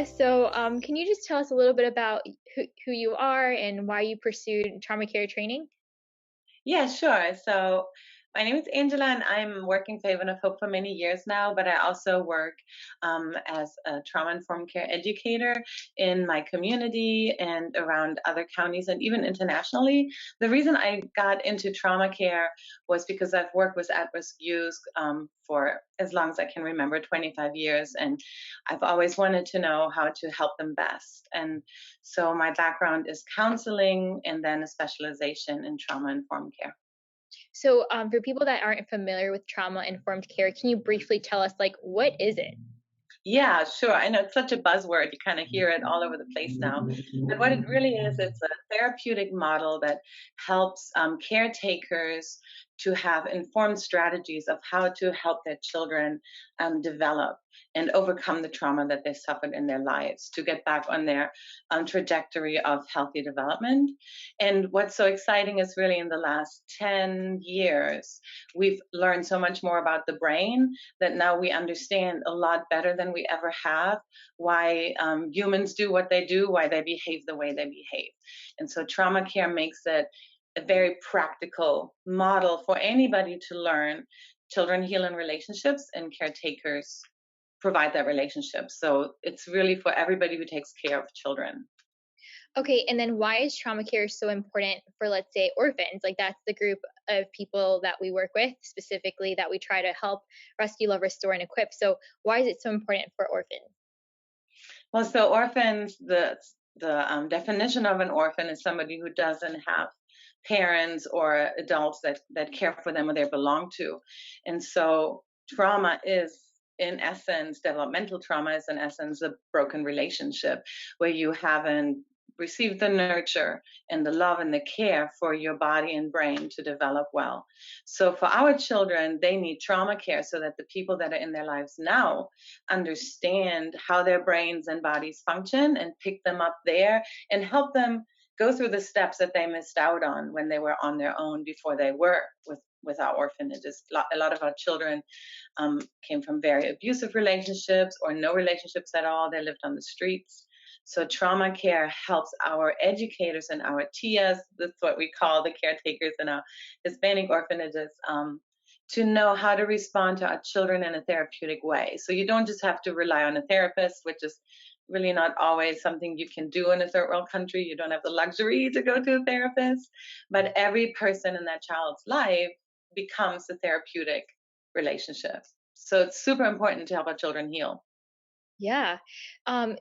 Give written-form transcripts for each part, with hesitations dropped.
Can you just tell us a little bit about who you are and why you pursued trauma care training? Yeah, sure. So my name is Angela, and I'm working for Haven of Hope for many years now. But I also work as a trauma-informed care educator in my community and around other counties and even internationally. The reason I got into trauma care was because I've worked with at-risk youth for as long as I can remember, 25 years, and I've always wanted to know how to help them best. And so my background is counseling and then a specialization in trauma-informed care. For people that aren't familiar with trauma-informed care, can you briefly tell us, like, what is it? Yeah, sure. I know it's such a buzzword. You kind of hear it all over the place now. But what it really is, it's a therapeutic model that helps caretakers to have informed strategies of how to help their children develop and overcome the trauma that they suffered in their lives to get back on their trajectory of healthy development. And what's so exciting is really in the last 10 years, we've learned so much more about the brain that now we understand a lot better than we ever have why humans do what they do, why they behave the way they behave. And so trauma care makes it a very practical model for anybody to learn. Children heal in relationships, and caretakers provide that relationship. So it's really for everybody who takes care of children. Okay, and then why is trauma care so important for, let's say, orphans? Like, that's the group of people that we work with, specifically that we try to help rescue, love, restore, and equip. So, why is it so important for orphans? Well, so orphans, the definition of an orphan is somebody who doesn't have parents or adults that care for them or they belong to. And so trauma is in essence, developmental trauma is in essence a broken relationship where you haven't received the nurture and the love and the care for your body and brain to develop well. So for our children, they need trauma care so that the people that are in their lives now understand how their brains and bodies function and pick them up there and help them go through the steps that they missed out on when they were on their own before they were with our orphanages. A lot of our children came from very abusive relationships or no relationships at all. They lived on the streets. So trauma care helps our educators and our tias, that's what we call the caretakers in our Hispanic orphanages, to know how to respond to our children in a therapeutic way. So you don't just have to rely on a therapist, which is really not always something you can do in a third world country. You don't have the luxury to go to a therapist, but every person in that child's life becomes a therapeutic relationship. So it's super important to help our children heal. Yeah.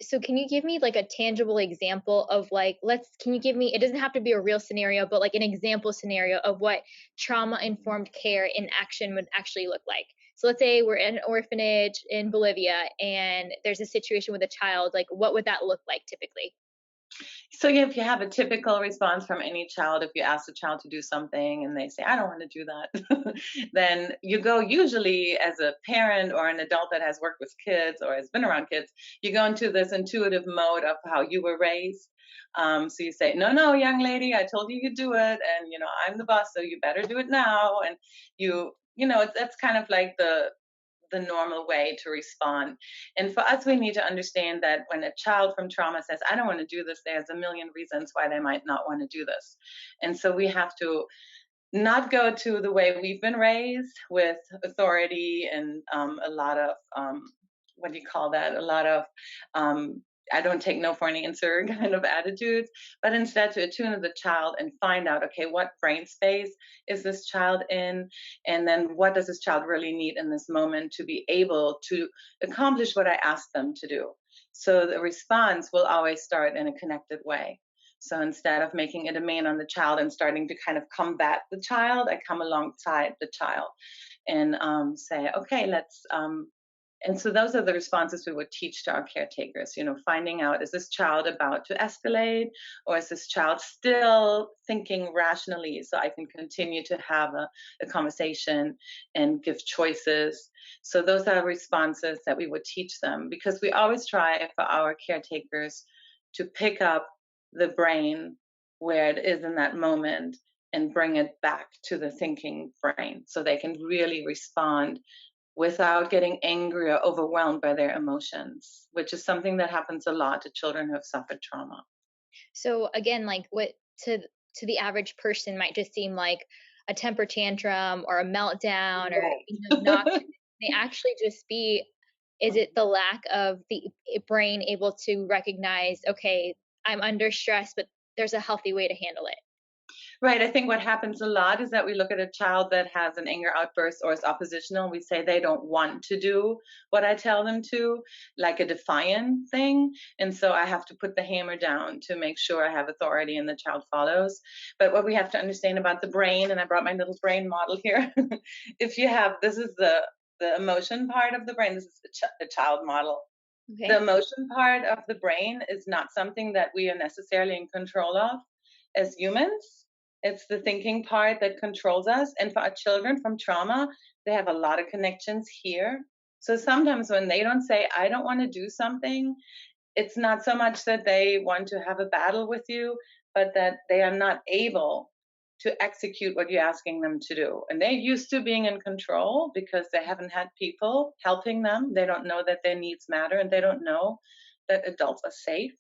So can you give me like a tangible example of like, can you give me, it doesn't have to be a real scenario, but like an example scenario of what trauma informed care in action would actually look like? So let's say we're in an orphanage in Bolivia and there's a situation with a child, like what would that look like typically? So yeah, if you have a typical response from any child, if you ask the child to do something and they say, I don't want to do that, then you go usually as a parent or an adult that has worked with kids or has been around kids, you go into this intuitive mode of how you were raised. So you say, no, no, young lady, I told you you'd do it. And, I'm the boss, so you better do it now. And that's kind of like the normal way to respond. And for us, we need to understand that when a child from trauma says, I don't want to do this, there's a million reasons why they might not want to do this. And so we have to not go to the way we've been raised with authority and a lot of, what do you call that? A lot of, um, I don't take no for an answer kind of attitudes, but instead to attune to the child and find out, okay, what brain space is this child in? And then what does this child really need in this moment to be able to accomplish what I asked them to do? So the response will always start in a connected way. So instead of making a demand on the child and starting to kind of combat the child, I come alongside the child and say, okay, let's. And so those are the responses we would teach to our caretakers, finding out, is this child about to escalate or is this child still thinking rationally so I can continue to have a conversation and give choices. So those are responses that we would teach them because we always try for our caretakers to pick up the brain where it is in that moment and bring it back to the thinking brain so they can really respond without getting angry or overwhelmed by their emotions, which is something that happens a lot to children who have suffered trauma. So again, like what to the average person might just seem like a temper tantrum or a meltdown or knock Right. may actually just be, is it the lack of the brain able to recognize, okay, I'm under stress, but there's a healthy way to handle it. Right. I think what happens a lot is that we look at a child that has an anger outburst or is oppositional, and we say they don't want to do what I tell them to, like a defiant thing. And so I have to put the hammer down to make sure I have authority and the child follows. But what we have to understand about the brain, and I brought my little brain model here. If you have, this is the emotion part of the brain. This is the child model. The Okay. emotion part of the brain is not something that we are necessarily in control of as humans. It's the thinking part that controls us. And for our children from trauma, they have a lot of connections here. So sometimes when they don't say, I don't want to do something, it's not so much that they want to have a battle with you, but that they are not able to execute what you're asking them to do. And they're used to being in control because they haven't had people helping them. They don't know that their needs matter, and they don't know that adults are safe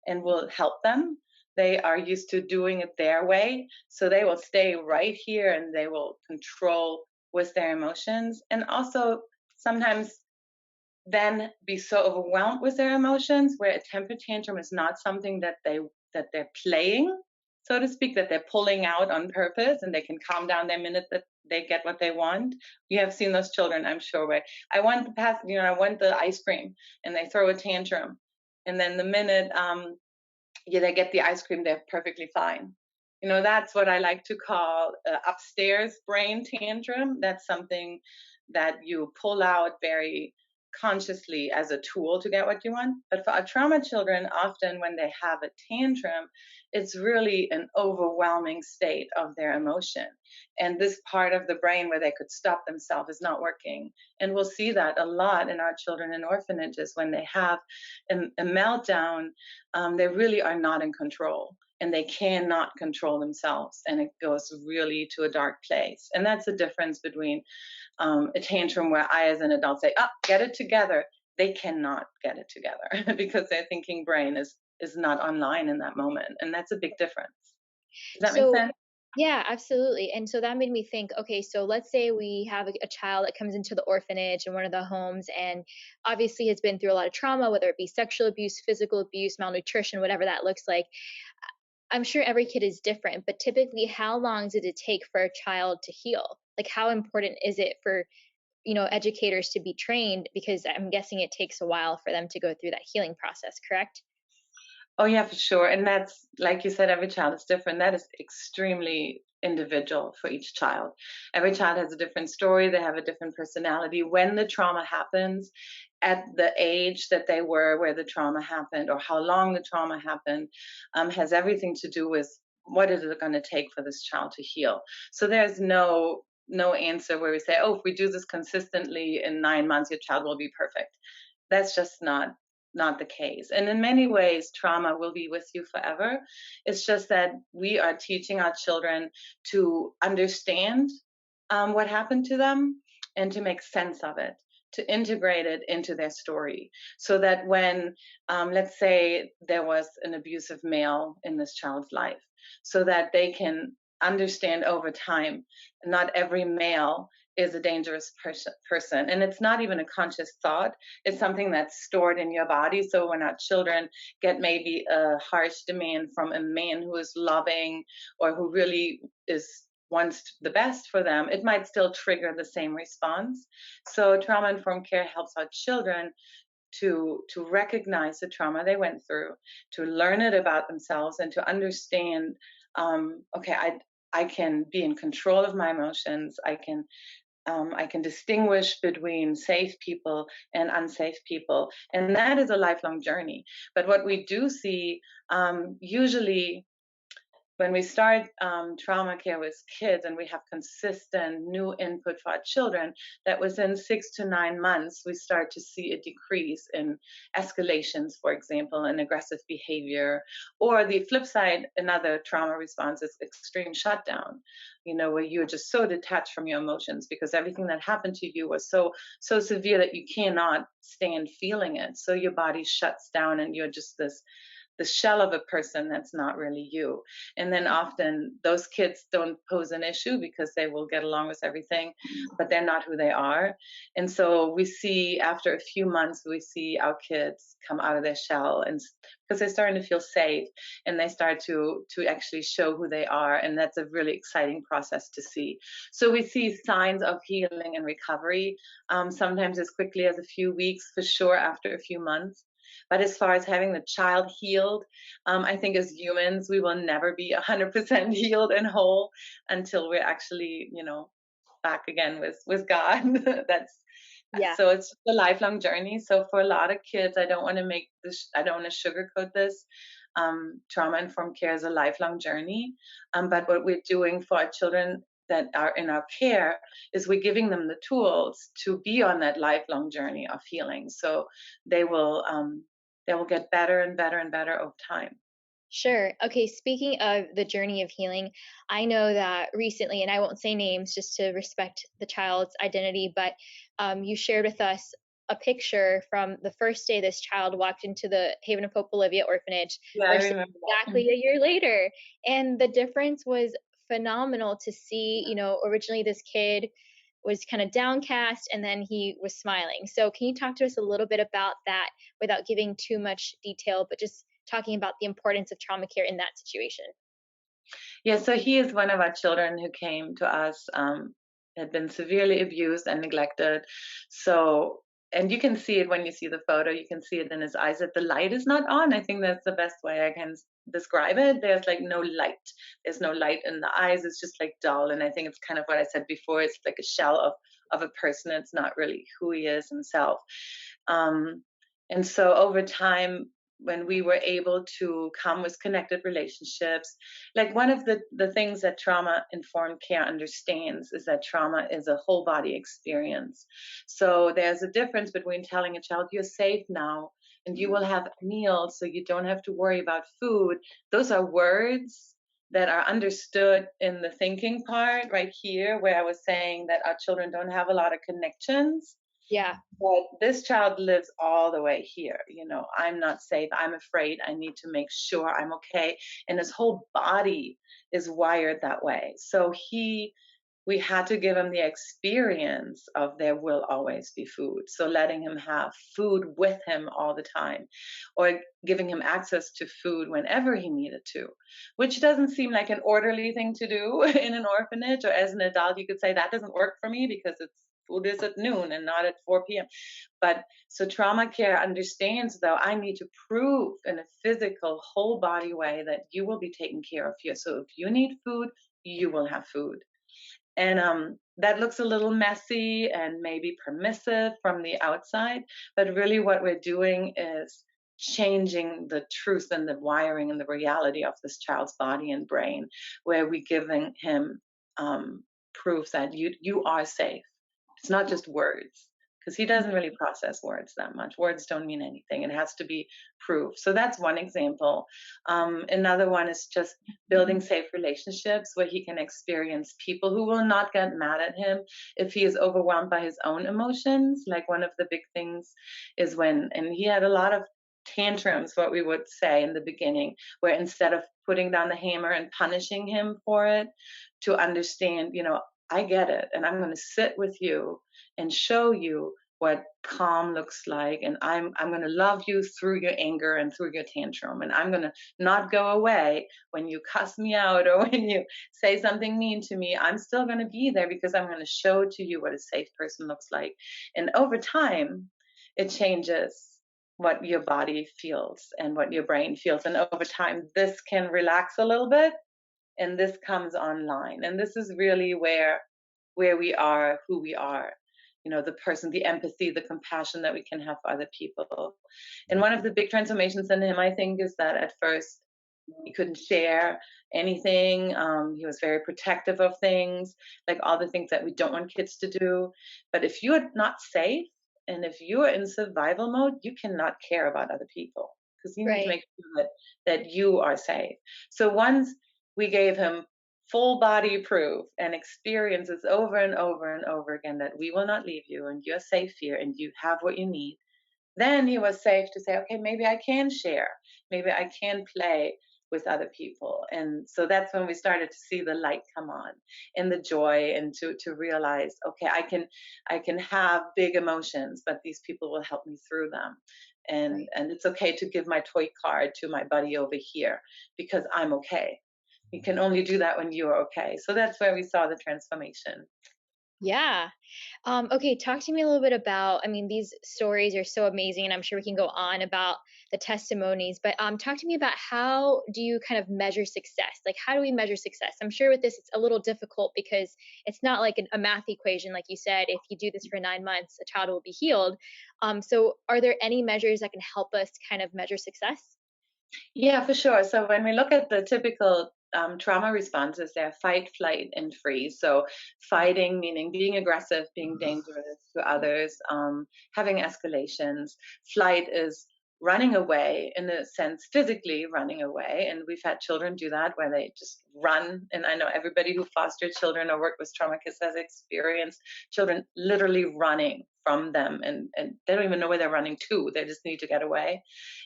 and will help them. They are used to doing it their way. So they will stay right here and they will control with their emotions. And also sometimes then be so overwhelmed with their emotions where a temper tantrum is not something that they're playing, so to speak, that they're pulling out on purpose, and they can calm down the minute that they get what they want. You have seen those children, I'm sure, where I want the pass, I want the ice cream, and they throw a tantrum, and then the minute yeah, they get the ice cream, they're perfectly fine. That's what I like to call upstairs brain tantrum. That's something that you pull out very consciously as a tool to get what you want. But for our trauma children, often when they have a tantrum, it's really an overwhelming state of their emotion. And this part of the brain where they could stop themselves is not working. And we'll see that a lot in our children in orphanages when they have a meltdown. They really are not in control, and they cannot control themselves, and it goes really to a dark place. And that's the difference between a tantrum where I as an adult say, get it together. They cannot get it together because their thinking brain is not online in that moment, and that's a big difference. Does that make So sense? yeah, absolutely. And so that made me think, okay, so let's say we have a child that comes into the orphanage in one of the homes and obviously has been through a lot of trauma, whether it be sexual abuse, physical abuse, malnutrition, whatever that looks like. I'm sure every kid is different, but typically, how long does it take for a child to heal? Like, how important is it for, educators to be trained? Because I'm guessing it takes a while for them to go through that healing process, correct? Oh, yeah, for sure. And that's, like you said, every child is different. That is extremely individual for each child. Every child has a different story, they have a different personality. When the trauma happens, at the age that they were where the trauma happened, or how long the trauma happened, has everything to do with what is it going to take for this child to heal. So there's no answer where we say, oh, if we do this consistently in 9 months, your child will be perfect. That's just not the case. And in many ways, trauma will be with you forever. It's just that we are teaching our children to understand what happened to them and to make sense of it, to integrate it into their story. So that when, let's say, there was an abusive male in this child's life, so that they can understand over time not every male is a dangerous person. And it's not even a conscious thought, it's something that's stored in your body. So when our children get maybe a harsh demand from a man who is loving or who really is wants the best for them, it might still trigger the same response. So trauma informed care helps our children to recognize the trauma they went through, to learn it about themselves, and to understand. Okay, I can be in control of my emotions. I can distinguish between safe people and unsafe people, and that is a lifelong journey. But what we do see, usually when we start trauma care with kids and we have consistent new input for our children, that within 6 to 9 months, we start to see a decrease in escalations, for example, and aggressive behavior. Or the flip side, another trauma response is extreme shutdown, where you're just so detached from your emotions because everything that happened to you was so severe that you cannot stand feeling it. So your body shuts down and you're just this the shell of a person that's not really you. And then often those kids don't pose an issue because they will get along with everything, but they're not who they are. And so we see after a few months, we see our kids come out of their shell and because they're starting to feel safe and they start to actually show who they are. And that's a really exciting process to see. So we see signs of healing and recovery, sometimes as quickly as a few weeks, for sure, after a few months. But as far as having the child healed, I think as humans, we will never be 100% healed and whole until we're actually, back again with God. That's Yeah. so it's a lifelong journey. So for a lot of kids, I don't want to make this, I don't want to sugarcoat this. Trauma informed care is a lifelong journey. But what we're doing for our children that are in our care is we're giving them the tools to be on that lifelong journey of healing. So they will um, they will get better and better and better over time. Sure. Okay, speaking of the journey of healing, I know that recently, and I won't say names just to respect the child's identity, but you shared with us a picture from the first day this child walked into the Haven of Hope Bolivia orphanage Yeah, I versus remember that. exactly a year later. And the difference was phenomenal to see. Originally this kid was kind of downcast and then he was smiling. So, can you talk to us a little bit about that without giving too much detail, but just talking about the importance of trauma care in that situation? Yeah, so he is one of our children who came to us, had been severely abused and neglected. So, and you can see it when you see the photo, you can see it in his eyes that the light is not on. I think that's the best way I can describe it. There's like no light. There's no light in the eyes. It's just like dull. And I think it's kind of what I said before. It's like a shell of a person. It's not really who he is himself. Um, and so over time, when we were able to come with connected relationships, like one of the things that trauma informed care understands is that trauma is a whole body experience. So there's a difference between telling a child you're safe now and you will have meals so you don't have to worry about food. Those are words that are understood in the thinking part right here, where I was saying that our children don't have a lot of connections. Yeah. But this child lives all the way here. I'm not safe. I'm afraid. I need to make sure I'm okay. And his whole body is wired that way. So we had to give him the experience of there will always be food. So letting him have food with him all the time, or giving him access to food whenever he needed to, which doesn't seem like an orderly thing to do in an orphanage. Or as an adult, you could say that doesn't work for me because it's food is at noon and not at 4 p.m. But so trauma care understands, though, I need to prove in a physical, whole body way that you will be taken care of here. So if you need food, you will have food. And that looks a little messy and maybe permissive from the outside, but really what we're doing is changing the truth and the wiring and the reality of this child's body and brain, where we're giving him proof that you are safe. It's not just words, because he doesn't really process words that much. Words don't mean anything. It has to be proof. So that's one example. Another one is just building safe relationships where he can experience people who will not get mad at him if he is overwhelmed by his own emotions. Like one of the big things is and he had a lot of tantrums, what we would say in the beginning, where instead of putting down the hammer and punishing him for it, to understand, I get it, and I'm going to sit with you and show you what calm looks like, and I'm going to love you through your anger and through your tantrum, and I'm going to not go away when you cuss me out or when you say something mean to me. I'm still going to be there because I'm going to show to you what a safe person looks like. And over time, it changes what your body feels and what your brain feels, and over time this can relax a little bit, and this comes online, and this is really where we are, who we are, the person, the empathy, the compassion that we can have for other people. And one of the big transformations in him, I think, is that at first He couldn't share anything. He was very protective of things, like all the things that we don't want kids to do. But if you're not safe and if you are in survival mode, you cannot care about other people because you need to Right. make sure that you are safe. So once we gave him full body proof and experiences over and over and over again that we will not leave you and you're safe here and you have what you need, then he was safe to say, okay, maybe I can share, maybe I can play with other people. And so that's when we started to see the light come on and the joy, and to realize, okay, I can have big emotions, but these people will help me through them. Right. And it's okay to give my toy card to my buddy over here because I'm okay. You can only do that when you're okay. So that's where we saw the transformation. Yeah. Okay, talk to me a little bit about, I mean, these stories are so amazing, and I'm sure we can go on about the testimonies, but talk to me about how do you kind of measure success? Like, how do we measure success? I'm sure with this, it's a little difficult because it's not like a math equation. Like you said, if you do this for 9 months, a child will be healed. So, are there any measures that can help us kind of measure success? Yeah, for sure. So when we look at the typical trauma responses, they're fight, flight, and freeze. So fighting meaning being aggressive, being dangerous to others, having escalations. Flight is running away, in a sense, physically running away. And we've had children do that where they just run. And I know everybody who fostered children or worked with trauma kids has experienced children literally running from them, and they don't even know where they're running to. They just need to get away.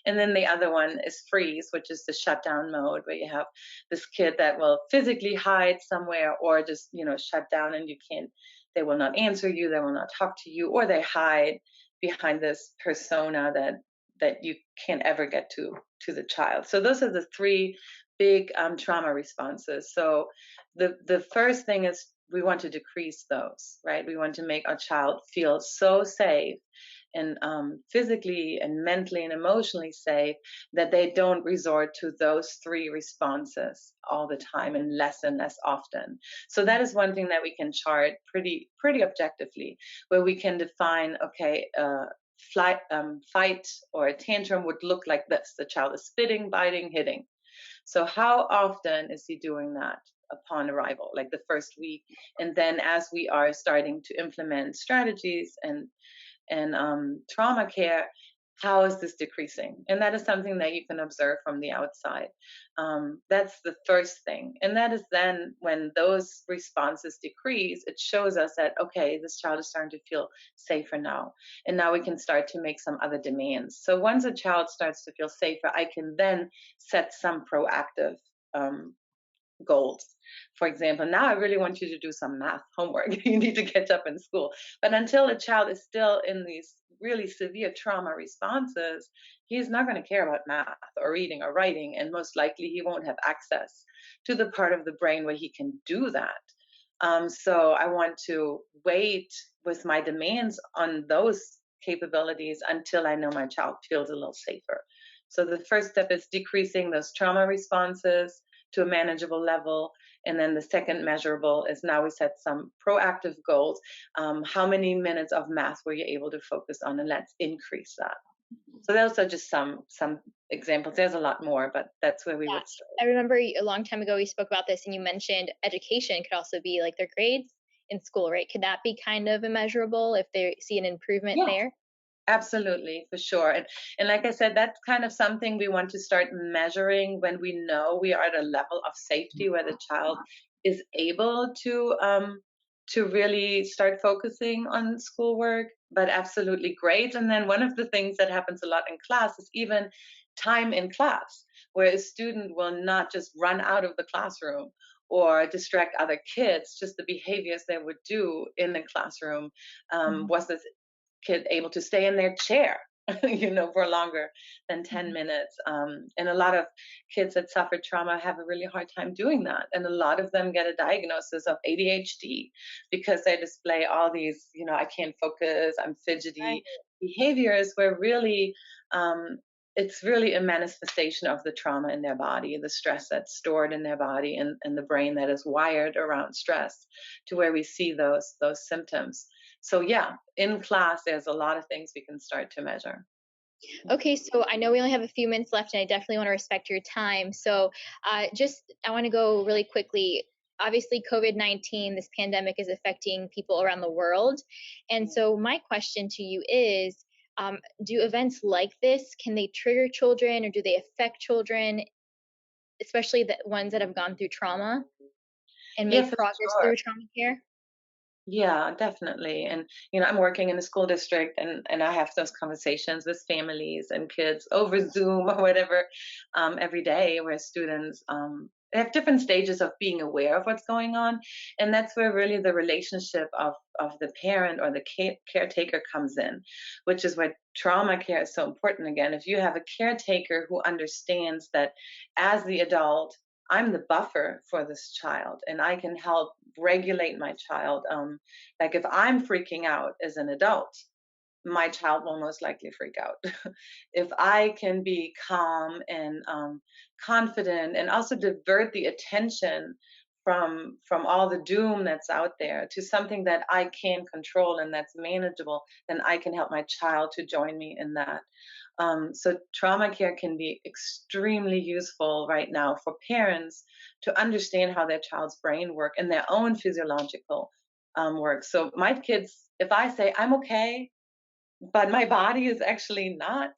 And then the other one is freeze, which is the shutdown mode, where you have this kid that will physically hide somewhere or just, shut down, and you can't, they will not answer you, they will not talk to you, or they hide behind this persona that you can't ever get to the child. So those are the three big trauma responses. So the first thing is we want to decrease those, right? We want to make our child feel so safe and physically and mentally and emotionally safe that they don't resort to those three responses all the time and less often. So that is one thing that we can chart pretty objectively, where we can define, okay, fight or a tantrum would look like this: the child is spitting, biting, hitting. So how often is he doing that upon arrival, like the first week? And then as we are starting to implement strategies and trauma care, how is this decreasing? And that is something that you can observe from the outside. That's the first thing. And that is then when those responses decrease, it shows us that, okay, this child is starting to feel safer now. And now we can start to make some other demands. So once a child starts to feel safer, I can then set some proactive goals. For example, now I really want you to do some math homework. You need to catch up in school. But until a child is still in these really severe trauma responses, he's not going to care about math or reading or writing. And most likely, he won't have access to the part of the brain where he can do that. So I want to wait with my demands on those capabilities until I know my child feels a little safer. So the first step is decreasing those trauma responses to a manageable level. And then the second measurable is now we set some proactive goals. How many minutes of math were you able to focus on? And let's increase that. So those are just some examples. There's a lot more, but that's where we Yeah. would start. I remember a long time ago we spoke about this, and you mentioned education could also be like their grades in school, right? Could that be kind of immeasurable if they see an improvement Yeah. there? Absolutely, for sure. And like I said, that's kind of something we want to start measuring when we know we are at a level of safety where the child is able to really start focusing on schoolwork, but absolutely great. And then one of the things that happens a lot in class is even time in class, where a student will not just run out of the classroom or distract other kids, just the behaviors they would do in the classroom. Mhm. Was this kid able to stay in their chair for longer than 10 Mhm. minutes. And a lot of kids that suffer trauma have a really hard time doing that. And a lot of them get a diagnosis of ADHD because they display all these, I can't focus, I'm Right. fidgety behaviors, where really it's really a manifestation of the trauma in their body, the stress that's stored in their body, and the brain that is wired around stress, to where we see those symptoms. So yeah, in class, there's a lot of things we can start to measure. Okay, so I know we only have a few minutes left, and I definitely want to respect your time. So, just I want to go really quickly. Obviously, COVID-19, this pandemic is affecting people around the world. And Yeah. so, my question to you is do events like this, can they trigger children or do they affect children, especially the ones that have gone through trauma and Yeah, made for progress sure. through trauma care? Yeah, definitely. And I'm working in a school district, and I have those conversations with families and kids over Zoom or whatever, every day, where students they have different stages of being aware of what's going on, and that's where really the relationship of the parent or the caretaker comes in, which is why trauma care is so important. Again, if you have a caretaker who understands that as the adult, I'm the buffer for this child, and I can help regulate my child. Like if I'm freaking out as an adult, my child will most likely freak out. If I can be calm and confident, and also divert the attention from all the doom that's out there to something that I can control and that's manageable, then I can help my child to join me in that. So trauma care can be extremely useful right now for parents to understand how their child's brain work and their own physiological work. So my kids, if I say I'm okay, but my body is actually not,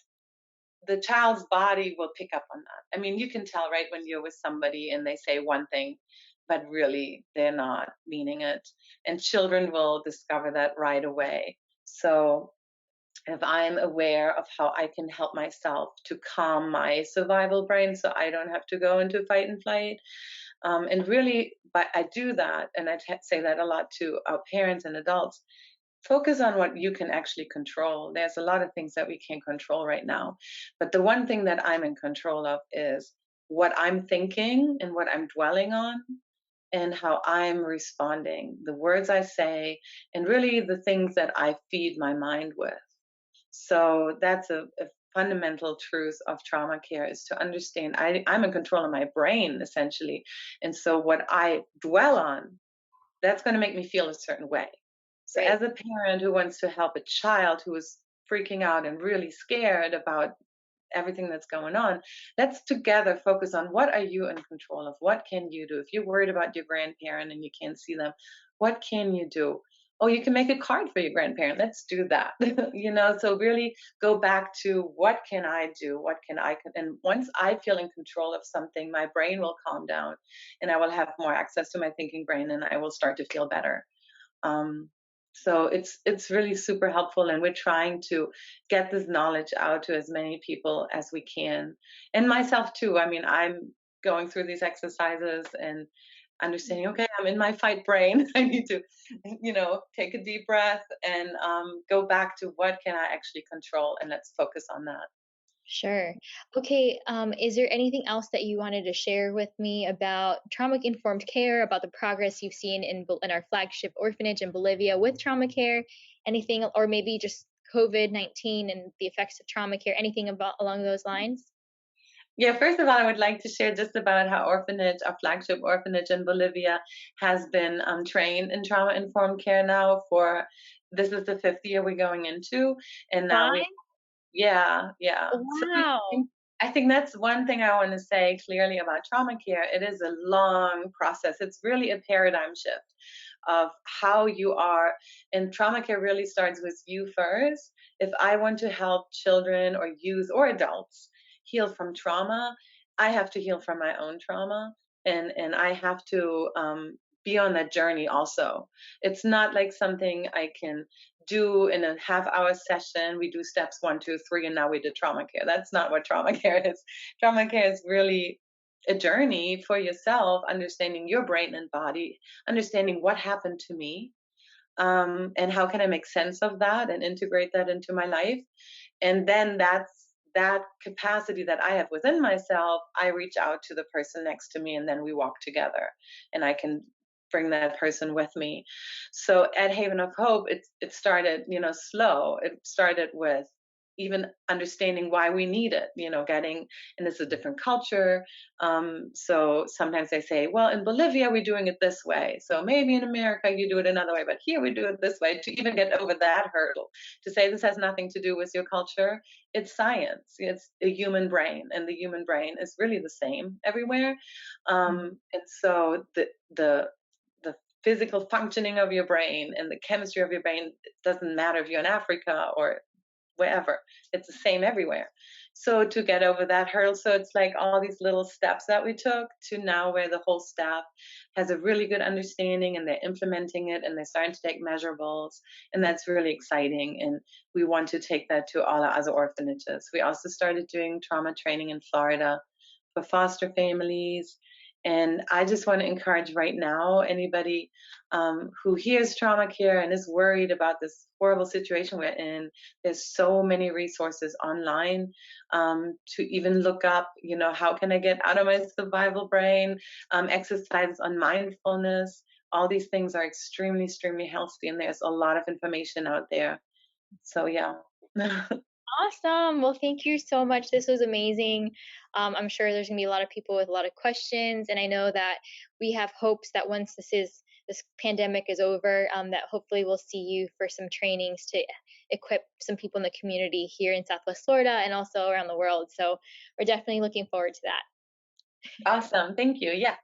the child's body will pick up on that. I mean, you can tell, right, when you're with somebody and they say one thing, but really they're not meaning it. And children will discover that right away. So if I'm aware of how I can help myself to calm my survival brain so I don't have to go into fight and flight. And really, but I do that, and say that a lot to our parents and adults. Focus on what you can actually control. There's a lot of things that we can't control right now. But the one thing that I'm in control of is what I'm thinking and what I'm dwelling on and how I'm responding, the words I say, and really the things that I feed my mind with. So that's a fundamental truth of trauma care is to understand I'm in control of my brain essentially. And so what I dwell on, that's going to make me feel a certain way. So Right. as a parent who wants to help a child who is freaking out and really scared about everything that's going on, let's together focus on what are you in control of? What can you do? If you're worried about your grandparent and you can't see them, what can you do? Oh, you can make a card for your grandparent. Let's do that. So really go back to what can I do? What can I and once I feel in control of something, my brain will calm down and I will have more access to my thinking brain and I will start to feel better. um, so it's really super helpful, and we're trying to get this knowledge out to as many people as we can, and myself too. I mean, I'm going through these exercises and understanding. Okay, I'm in my fight brain. I need to, take a deep breath and go back to what can I actually control, and let's focus on that. Sure. Okay. Is there anything else that you wanted to share with me about trauma informed care, about the progress you've seen in our flagship orphanage in Bolivia with trauma care? Anything, or maybe just COVID-19 and the effects of trauma care? Anything about along those lines? Yeah, first of all, I would like to share just about how our flagship orphanage in Bolivia, has been trained in trauma informed care now for this is the fifth year we're going into, and now we, 5? yeah, yeah. So Wow. I think that's one thing I want to say clearly about trauma care. It is a long process. It's really a paradigm shift of how you are, and trauma care really starts with you first. If I want to help children or youth or adults heal from trauma, I have to heal from my own trauma, and I have to be on that journey also. It's not like something I can do in a half-hour session. We do steps one, two, three, and now we did trauma care. That's not what trauma care is. Trauma care is really a journey for yourself, understanding your brain and body, understanding what happened to me, and how can I make sense of that and integrate that into my life. And then that capacity that I have within myself, I reach out to the person next to me, and then we walk together, and I can bring that person with me. So at Haven of Hope, it started, slow. It started with even understanding why we need it, getting, and it's a different culture. So sometimes they say, well, in Bolivia, we're doing it this way. So maybe in America, you do it another way, but here we do it this way, to even get over that hurdle, to say this has nothing to do with your culture. It's science, it's a human brain, and the human brain is really the same everywhere. Mhm. And so the physical functioning of your brain and the chemistry of your brain, it doesn't matter if you're in Africa or wherever. It's the same everywhere. So to get over that hurdle, so it's like all these little steps that we took to now where the whole staff has a really good understanding and they're implementing it and they're starting to take measurables. And that's really exciting. And we want to take that to all our other orphanages. We also started doing trauma training in Florida for foster families. And I just want to encourage right now anybody who hears trauma care and is worried about this horrible situation we're in. There's so many resources online to even look up, how can I get out of my survival brain, exercises on mindfulness. All these things are extremely, extremely healthy, and there's a lot of information out there. So, yeah. Awesome. Well, thank you so much. This was amazing. I'm sure there's gonna be a lot of people with a lot of questions, and I know that we have hopes that once this pandemic is over, that hopefully we'll see you for some trainings to equip some people in the community here in Southwest Florida and also around the world. So we're definitely looking forward to that. Awesome. Thank you. Yeah.